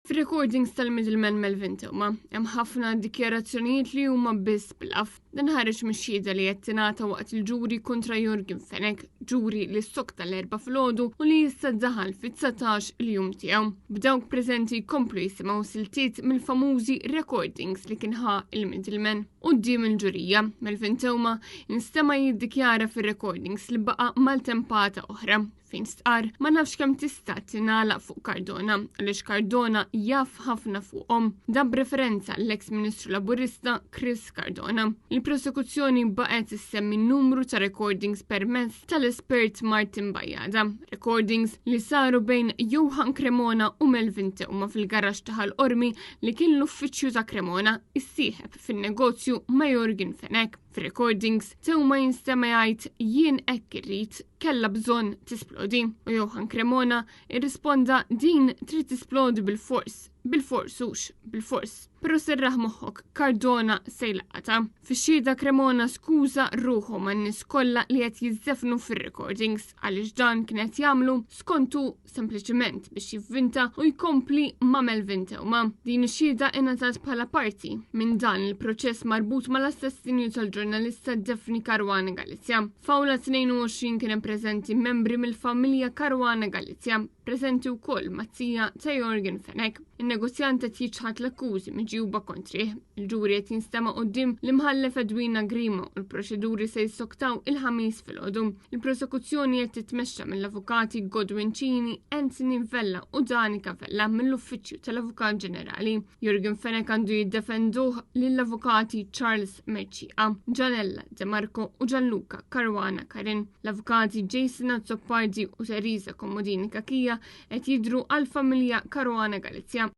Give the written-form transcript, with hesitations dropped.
Fir-recordings tal-Middleman Melvin Tewma, hemm ħafna dikjarazzjonijiet li huma biss bluff. Dan ħareġ mix-xhieda li qed tingħata waqt il-ġuri kontra Jürgen Fenech, ġuri li sokta l-4 filgħodu u li issa ddaħal fit-19 il-jum tiegħu. B'dawk preżenti jkomplu jisimgħu siltiet mill-famużi recordings li kien ħa il-Middleman. Quddiem il-ġurija, Melvin Tewma instema' jiddikjara fir-recordings li baqa' maltempata oħra fejn stqar ma nafx kemm tista' tingħalaq fuq Cardona għaliex Cardona jaf ħafna fuqhom. Dan b'referenza l-eks Ministru Laburista Chris Cardona. Il-prosekuzzjoni baqgħet issemmi numru ta' recordings permezz tal-espert Martin Bajjada. Recordings li saru bejn Johan Cremona u Melvin Tewma fil-garax ta' Ħal-Qormi li kien l-uffiċċju ta' Cremona issieħeb fin-negozju ma' Jürgen Fenech. Fir-recordings Tewma jinstema' jgħid jien hekk irrid kellha bżonn tisplodi u Johan Cremona irrisponda din trid tisplodi bil-fors. Bil-fors. Però serraħ moħħok Cardona se jlaqata. Fix-xhieda Cremona skuża ruħu man-nies kollha li qed jiżżefnu fir-recordings għaliex dan kien qed jagħmlu skontu sempliċement biex jivvinta u jkompli ma' Melvin Tewma. Din ix-xhieda ingħatat bħala parti minn dan il-proċess marbut mal-assassinju tal-ġurnalista Daphne Caruana Galizia. F'awla 22 kien hemm preżenti membri mill-familja Caruana Galizia, preżenti wkoll mazzija ta' Jürgen Fenech. Il-negozjant qed jiġħad l-akkużi miġjuba kontrih. Il-ġuri qed jinstema' quddiem l-imħallef Edwina Grima u l-proċeduri se jissoktaw il-ħamis filgħodu. Il-prosekuzzjoni qed titmexxa mill-avukati Godwin Cini, Anthony Vella u Danica Vella mill-Uffiċċju tal-Avukat Ġenerali. Jürgen Fenech għandu jiddefenduh lill-avukati Charles Mercia, Gianella De Marco u Gianluca Caruana Carin. L-avukati Jason Azzopardi u Teresa Comodini Kakija qed jidhru għall-familja Caruana Galizia.